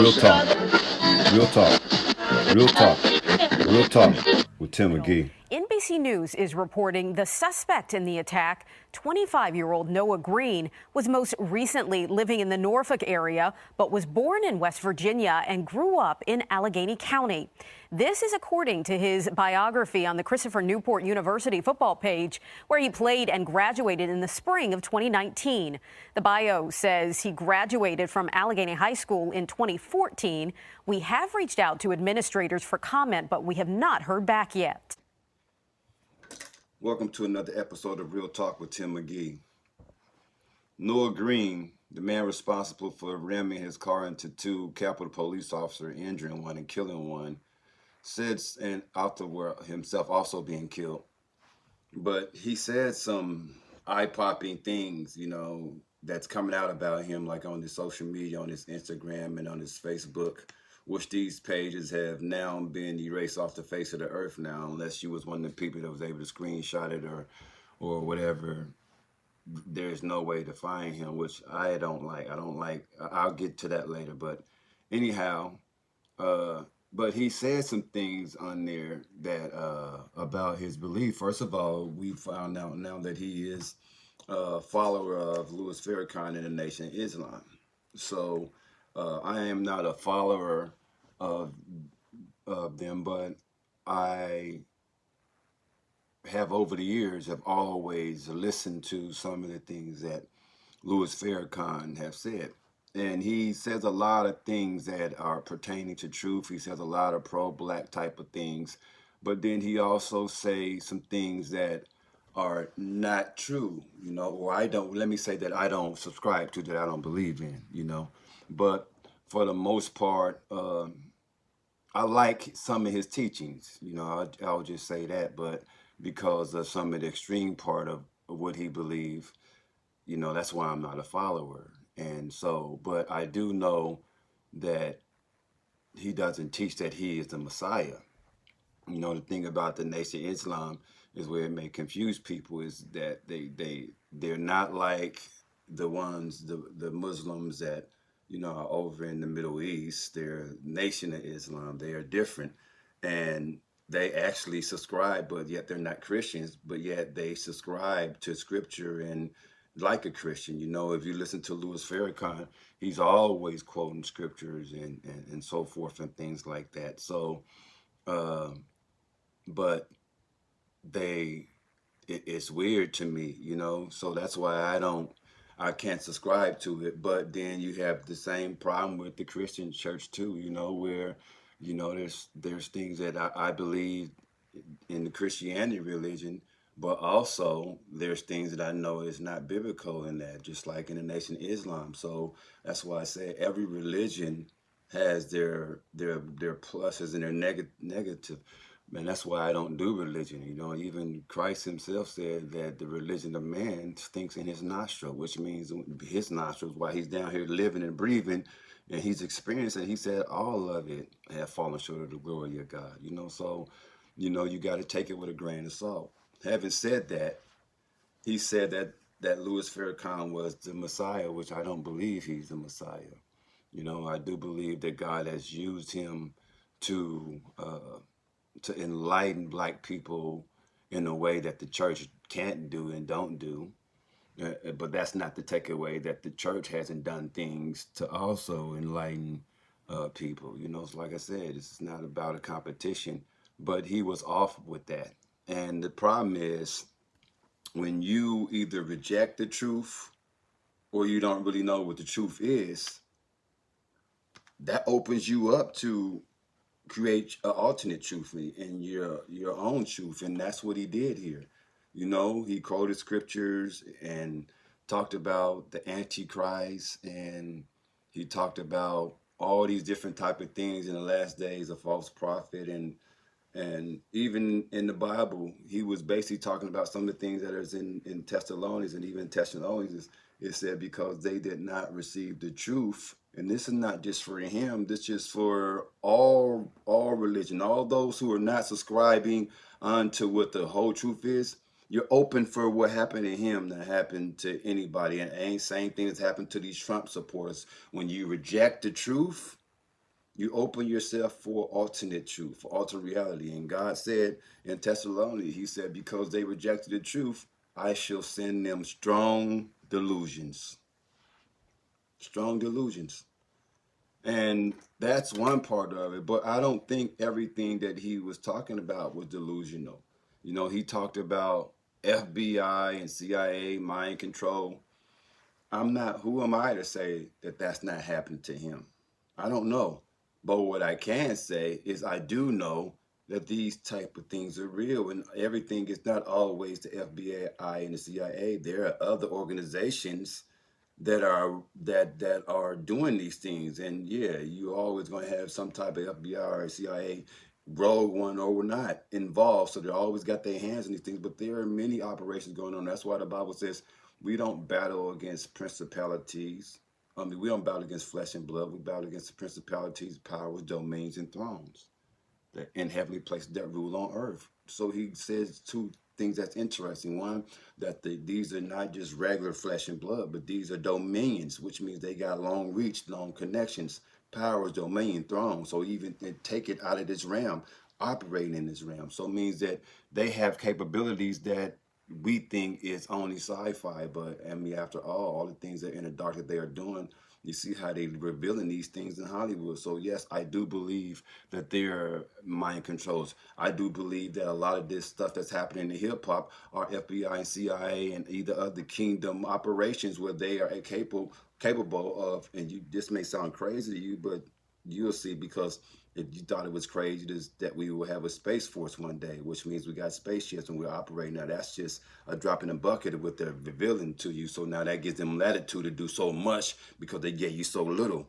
Real talk, real talk, real talk, real talk with Tim McGee. NBC News is reporting the suspect in the attack, 25-year-old Noah Green, was most recently living in the Norfolk area, but was born in West Virginia and grew up in Allegheny County. This is according to his biography on the Christopher Newport University football page, where he played and graduated in the spring of 2019. The bio says he graduated from Allegheny High School in 2014. We have reached out to administrators for comment, but we have not heard back yet. Welcome to another episode of Real Talk with Tim McGee. Noah Green, the man responsible for ramming his car into two Capitol police officers, injuring one and killing one, said, and afterward himself also being killed. But he said some eye-popping things, that's coming out about him, like on his social media, on his Instagram and on his Facebook, which these pages have now been erased off the face of the earth now, unless you was one of the people that was able to screenshot it or whatever. There's no way to find him, which I don't like. I'll get to that later. But anyhow, but he said some things on there that about his belief. First of all, we found out now that he is a follower of Louis Farrakhan in the Nation of Islam. So I am not a follower of them, but I have over the years have always listened to some of the things that Louis Farrakhan have said. And he says a lot of things that are pertaining to truth. He says a lot of pro-black type of things. But then he also says some things that are not true, or let me say that I don't subscribe to, that I don't believe in, But for the most part, I like some of his teachings, I'll just say that. But because of some of the extreme part of what he believed, that's why I'm not a follower. And so, but I do know that he doesn't teach that he is the Messiah. The thing about the Nation of Islam is where it may confuse people is that they're not like the ones, the Muslims that, are over in the Middle East. They're Nation of Islam. They are different. And they actually subscribe, but yet they're not Christians, but yet they subscribe to scripture and like a Christian. If you listen to Louis Farrakhan, he's always quoting scriptures and so forth and things like that. So, but it's weird to me, so that's why I can't subscribe to it. But then you have the same problem with the Christian church too, where, there's things that I believe in the Christianity religion, but also there's things that I know is not biblical in that, just like in the Nation of Islam. So that's why I say every religion has their pluses and their negative. And that's why I don't do religion. Even Christ himself said that the religion of man stinks in his nostril, which means his nostrils, while he's down here living and breathing, and he's experiencing, he said all of it have fallen short of the glory of God. So, you got to take it with a grain of salt. Having said that, he said that Louis Farrakhan was the Messiah, which I don't believe he's the Messiah. I do believe that God has used him to enlighten black people in a way that the church can't do and don't do. But that's not to take away that the church hasn't done things to also enlighten people. It's like I said, it's not about a competition, but he was off with that. And the problem is when you either reject the truth or you don't really know what the truth is, that opens you up to create an alternate truth in your own truth. And that's what he did here. He quoted scriptures and talked about the Antichrist, and he talked about all these different type of things in the last days, a false prophet, and even in the Bible, he was basically talking about some of the things that is in Thessalonians, and even Thessalonians, it said, because they did not receive the truth. And this is not just for him, this is for all religion, all those who are not subscribing onto what the whole truth is. You're open for what happened to him to happen to anybody. And same thing that's happened to these Trump supporters. When you reject the truth, You open yourself for alternate truth, for alternate reality. And God said in Thessalonians, he said, because they rejected the truth, I shall send them strong delusions. Strong delusions. And that's one part of it. But I don't think everything that he was talking about was delusional. You know, he talked about FBI and CIA, mind control. Who am I to say that that's not happening to him? I don't know. But what I can say is I do know that these type of things are real, and everything is not always the FBI and the CIA. There are other organizations that are doing these things, and yeah, you're always going to have some type of FBI or CIA rogue one or not involved, so they always got their hands in these things. But there are many operations going on. That's why the Bible says we don't battle against principalities. I mean, we don't battle against flesh and blood. We battle against the principalities, powers, domains, and thrones that in heavenly places that rule on earth. So he says two things that's interesting. One, that these are not just regular flesh and blood, but these are dominions, which means they got long reach, long connections, powers, dominion, throne. So even take it out of this realm, operating in this realm. So it means that they have capabilities that we think is only sci-fi, but I mean, after all the things that in the dark that they are doing, you see how they revealing these things in Hollywood. So yes, I do believe that there are mind controls. I do believe that a lot of this stuff that's happening in hip hop are FBI and CIA and either of the kingdom operations where they are capable of. And this may sound crazy to you, but you'll see, because if you thought it was crazy that we will have a space force one day, which means we got spaceships and we're operating now. That's just a drop in the bucket of what they're revealing to you. So now that gives them latitude to do so much because they get you so little.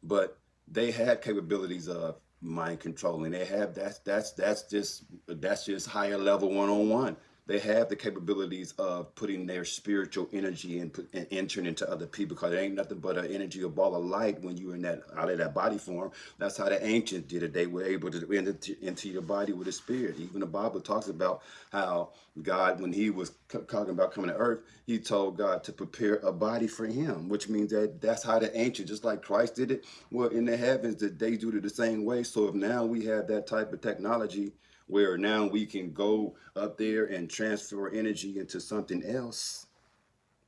But they have capabilities of mind controlling. They have that's just higher level one-on-one. They have the capabilities of putting their spiritual energy and entering into other people, because there ain't nothing but an energy, a ball of light when you're in that out of that body form. That's how the ancients did it. They were able to enter into your body with a spirit. Even the Bible talks about how God, when he was talking about coming to earth, he told God to prepare a body for him, which means that's how the ancient, just like Christ did it, well, in the heavens, that they do it the same way. So if now we have that type of technology where now we can go up there and transfer energy into something else,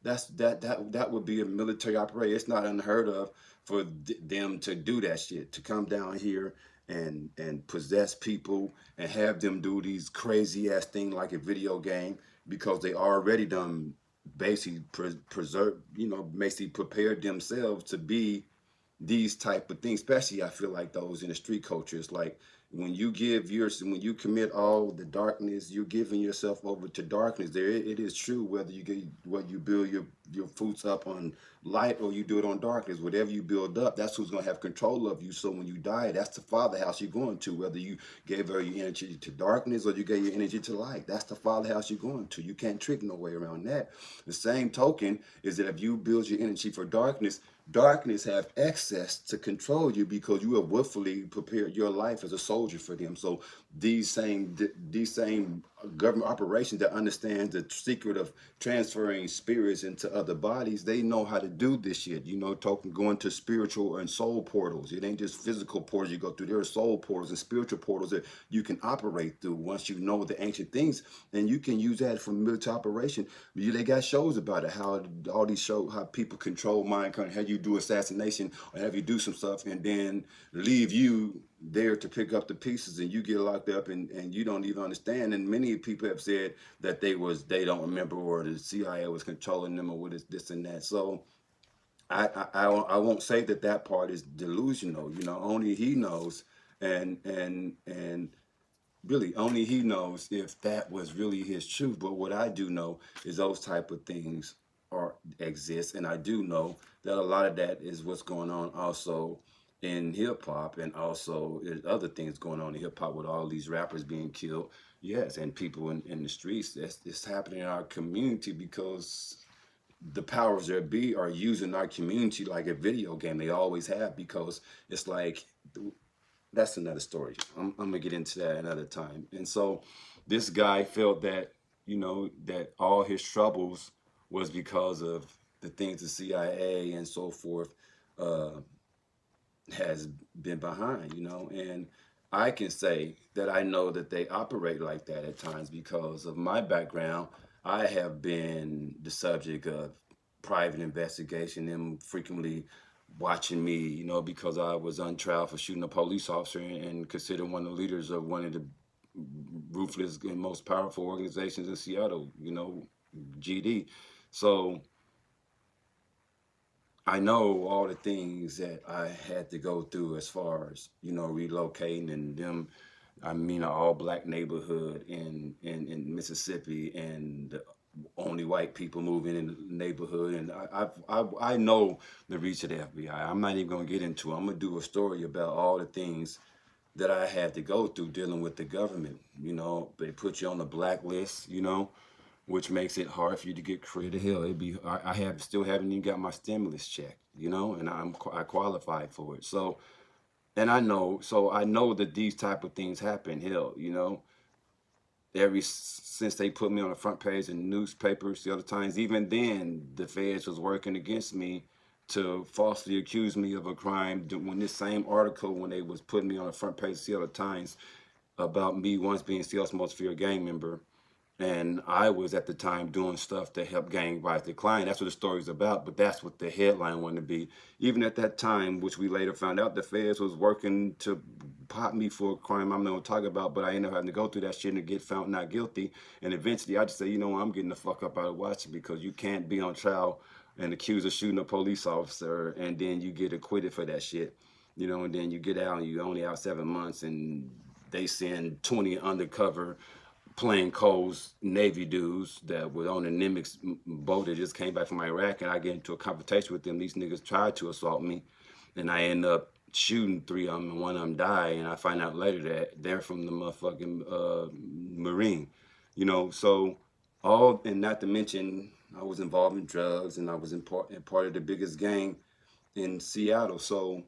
that would be a military operation. It's not unheard of for them to do that shit, to come down here and possess people and have them do these crazy ass things like a video game, because they already done basically basically prepared themselves to be these type of things. Especially I feel like those in the street culture. It's like when you commit all the darkness, you're giving yourself over to darkness. There it is true, whether you build your fruits up on light or you do it on darkness. Whatever you build up, that's who's gonna have control of you. So when you die, that's the Father house you're going to. Whether you gave all your energy to darkness or you gave your energy to light, that's the Father house you're going to. You can't trick no way around that. The same token is that if you build your energy for darkness, darkness have access to control you, because you have willfully prepared your life as a soldier for them. So these same government operations that understand the secret of transferring spirits into other bodies, they know how to do this shit. Going to spiritual and soul portals. It ain't just physical portals you go through. There are soul portals and spiritual portals that you can operate through once you know the ancient things, and you can use that for military operation. They got shows about it, how all these shows, how people control mind, how you do assassination or have you do some stuff and then leave you there to pick up the pieces, and you get locked up and you don't even understand. And many people have said that they don't remember, or the CIA was controlling them, or what is this and that. So I won't say that part is delusional. Only he knows, and really only he knows if that was really his truth. But what I do know is those type of things exist, and I do know that a lot of that is what's going on also in hip hop, and also there's other things going on in hip hop with all these rappers being killed. Yes, and people in the streets. It's happening in our community because the powers that be are using our community like a video game. They always have, because it's like, that's another story. I'm gonna get into that another time. And so this guy felt that that all his troubles was because of the things the CIA and so forth has been behind, you know. And I can say that I know that they operate like that at times because of my background. I have been the subject of private investigation, them frequently watching me, you know, because I was on trial for shooting a police officer and considered one of the leaders of one of the ruthless and most powerful organizations in Seattle, you know, GD. So I know all the things that I had to go through as far as, you know, relocating and them. I mean, an all black neighborhood in Mississippi, and the only white people moving in the neighborhood. And I know the reach of the FBI. I'm not even going to get into it. I'm going to do a story about all the things that I had to go through dealing with the government. You know, they put you on the blacklist, you know, which makes it hard for you to get creative. Hell, it'd be I have still haven't even got my stimulus check, you know, and I qualified for it. So and I know that these type of things happen. Hell, you know, since they put me on the front page in newspapers the other times, even then the feds was working against me to falsely accuse me of a crime. When this same article, when they was putting me on the front page of the other times about me once being Seattle's most feared gang member, and I was at the time doing stuff to help gang rise decline. That's what the story's about, but that's what the headline wanted to be. Even at that time, which we later found out, the feds was working to pop me for a crime I'm not gonna talk about, but I ended up having to go through that shit and get found not guilty. And eventually I just say, you know what, I'm getting the fuck up out of watching, because you can't be on trial and accused of shooting a police officer and then you get acquitted for that shit. You know, and then you get out and you only out 7 months and they send 20 undercover plain clothes Navy dudes that were on a Nimitz boat that just came back from Iraq, and I get into a confrontation with them. These niggas tried to assault me, and I end up shooting 3 of them, and 1 of them died. And I find out later that they're from the motherfucking Marine, you know. So all, and not to mention, I was involved in drugs, and I was in part of the biggest gang in Seattle. So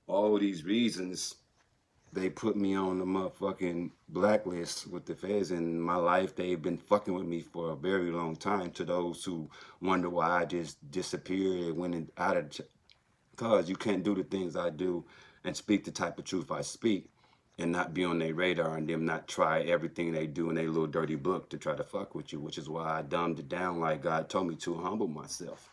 all these reasons they put me on the motherfucking blacklist with the feds. In my life, they've been fucking with me for a very long time. To those who wonder why I just disappeared and went out of, because you can't do the things I do and speak the type of truth I speak and not be on their radar, and them not try everything they do in their little dirty book to try to fuck with you, which is why I dumbed it down like God told me to, humble myself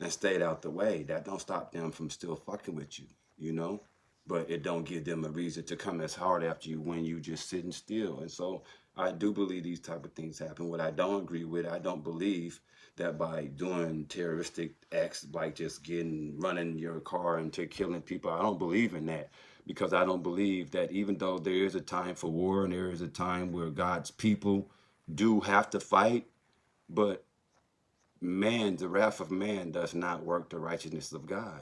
and stayed out the way. That don't stop them from still fucking with you, you know? But it don't give them a reason to come as hard after you when you just sitting still. And so I do believe these type of things happen. What I don't agree with, I don't believe that by doing terroristic acts like just running your car into killing people, I don't believe in that, because I don't believe that even though there is a time for war and there is a time where God's people do have to fight, but man, the wrath of man does not work the righteousness of God.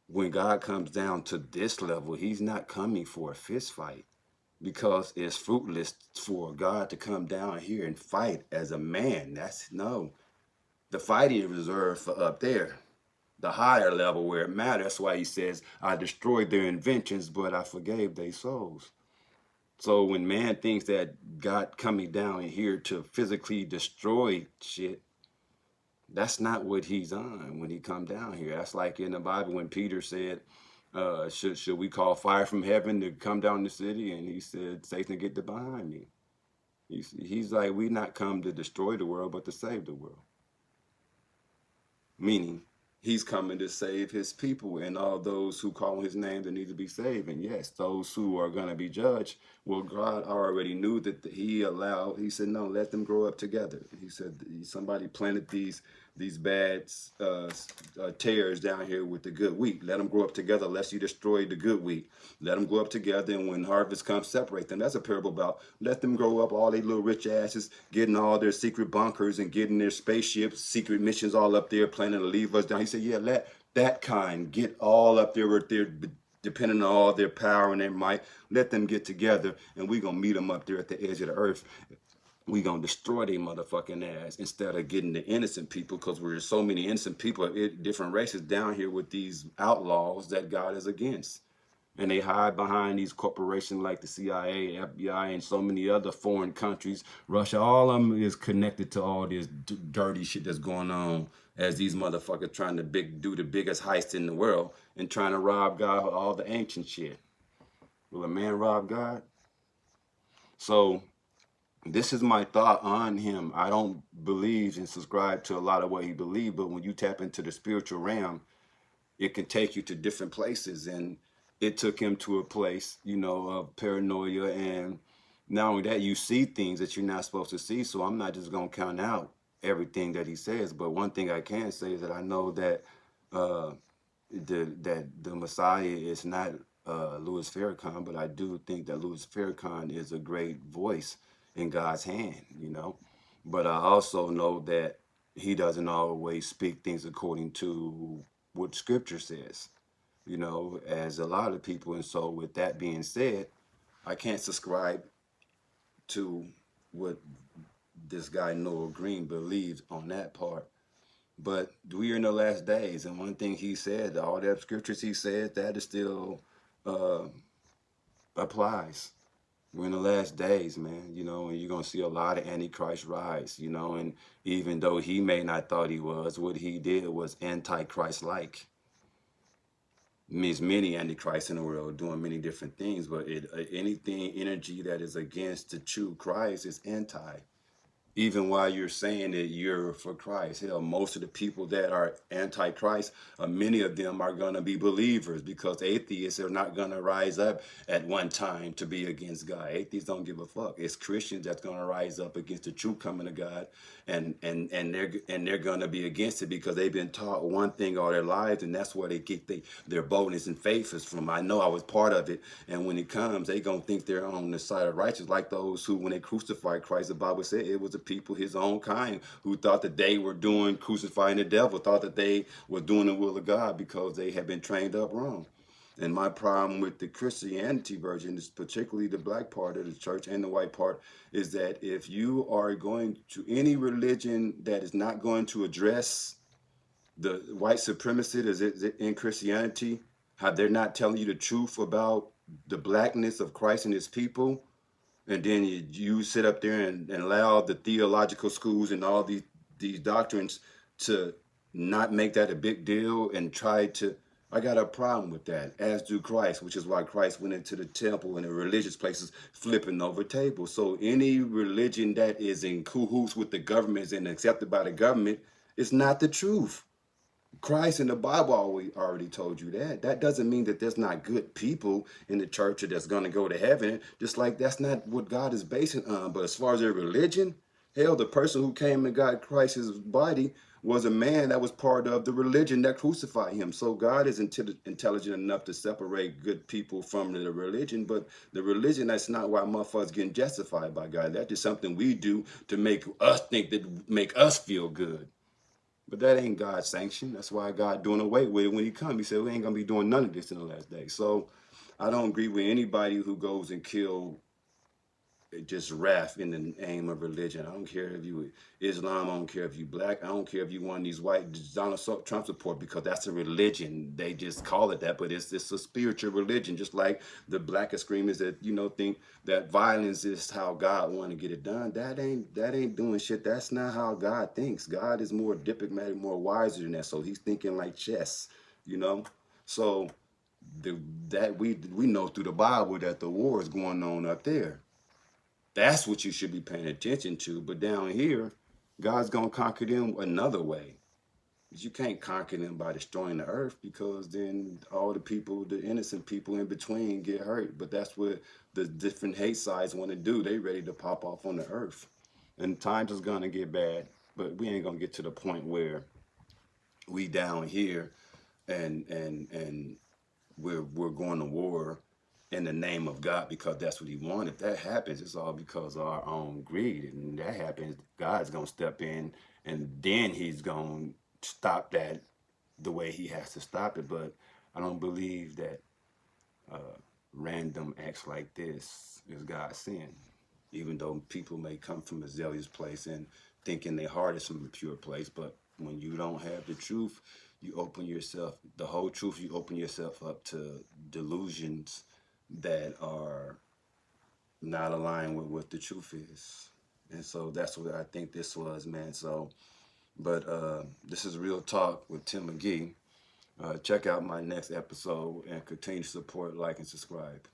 When God comes down to this level, he's not coming for a fist fight, because it's fruitless for God to come down here and fight as a man. That's no. The fighting is reserved for up there, the higher level where it matters. That's why he says, I destroyed their inventions, but I forgave their souls. So when man thinks that God coming down here to physically destroy shit, that's not what he's on when he come down here. That's like in the Bible when Peter said, should we call fire from heaven to come down the city? And he said, Satan, get the behind me. He's like, we not come to destroy the world, but to save the world. Meaning, he's coming to save his people and all those who call his name that need to be saved. And yes, those who are going to be judged, well, God already knew that he said, no, let them grow up together. He said, somebody planted these bad tares down here with the good wheat. Let them grow up together, lest you destroy the good wheat. Let them grow up together, and when harvest comes, separate them. That's a parable about let them grow up, all they little rich asses, getting all their secret bunkers and getting their spaceships, secret missions all up there, planning to leave us down. He said, yeah, let that kind get all up there with their, depending on all their power and their might. Let them get together, and we're going to meet them up there at the edge of the earth. We gonna destroy their motherfucking ass instead of getting the innocent people, because there's so many innocent people, different races down here with these outlaws that God is against. And they hide behind these corporations like the CIA, FBI, and so many other foreign countries. Russia, all of them is connected to all this dirty shit that's going on as these motherfuckers trying to do the biggest heist in the world and trying to rob God of all the ancient shit. Will a man rob God? So this is my thought on him. I don't believe and subscribe to a lot of what he believed, but when you tap into the spiritual realm, it can take you to different places. And it took him to a place, you know, of paranoia. And not only that, you see things that you're not supposed to see. So I'm not just going to count out everything that he says. But one thing I can say is that I know that uh, the Messiah is not Louis Farrakhan, but I do think that Louis Farrakhan is a great voice in God's hand, you know. But I also know that he doesn't always speak things according to what Scripture says, you know, as a lot of people. And so, with that being said, I can't subscribe to what this guy Noah Green believes on that part. But we are in the last days, and one thing he said, all the scriptures he said, that is still uh, applies. We're in the last days, man, you know, and you're going to see a lot of Antichrist rise, you know, and even though he may not thought he was, what he did was Antichrist-like. Means many Antichrists in the world doing many different things, but anything, energy that is against the true Christ is anti. Even while you're saying that you're for Christ. Hell, most of the people that are anti-Christ, many of them are going to be believers, because atheists are not going to rise up at one time to be against God. Atheists don't give a fuck. It's Christians that's going to rise up against the true coming of God, and they're going to be against it because they've been taught one thing all their lives, and that's where they get their boldness and faith is from. I know I was part of it, and when it comes, they going to think they're on the side of righteous, like those who, when they crucified Christ, the Bible said it was the people, his own kind, who thought that they were doing crucifying the devil, thought that they were doing the will of God because they had been trained up wrong. And my problem with the Christianity version, is particularly the black part of the church and the white part, is that if you are going to any religion that is not going to address the white supremacy that is in Christianity, how they're not telling you the truth about the blackness of Christ and his people, and then you sit up there and allow the theological schools and all these doctrines to not make that a big deal and try to, I got a problem with that, as do Christ, which is why Christ went into the temple and the religious places flipping over tables. So any religion that is in cahoots with the government and accepted by the government is not the truth. Christ in the Bible already told you that. That doesn't mean that there's not good people in the church that's going to go to heaven. Just like that's not what God is basing on. But as far as their religion, hell, the person who came and got Christ's body was a man that was part of the religion that crucified him. So God is intelligent enough to separate good people from the religion. But the religion, that's not why motherfuckers getting justified by God. That's just something we do to make us think, that make us feel good. But that ain't God's sanction. That's why God doing away with it when he come. He said, we ain't going to be doing none of this in the last day. So I don't agree with anybody who goes and kill just wrath in the name of religion. I don't care if you Islam. I don't care if you black. I don't care if you one of these white Donald Trump support, because that's a religion. They just call it that, but it's a spiritual religion. Just like the black extremists that think that violence is how God want to get it done. That ain't doing shit. That's not how God thinks. God is more diplomatic, more wiser than that. So he's thinking like chess, you know. So that we know through the Bible that the war is going on up there. That's what you should be paying attention to. But down here, God's going to conquer them another way. You can't conquer them by destroying the earth, because then all the people, the innocent people in between, get hurt. But that's what the different hate sides want to do. They ready to pop off on the earth. And times is going to get bad, but we ain't going to get to the point where we down here and we're going to war in the name of God because that's what he wanted. If that happens, it's all because of our own greed. And that happens, God's going to step in, and then he's going to stop that the way he has to stop it. But I don't believe that random acts like this is God's sin, even though people may come from a zealous place and thinking their heart is from a pure place. But when you don't have the truth, you open yourself, the whole truth, you open yourself up to delusions that are not aligned with what the truth is. And so that's what I think this was, man. So But this is Real Talk with Tim McGee. Check out my next episode and continue to support, like, and subscribe.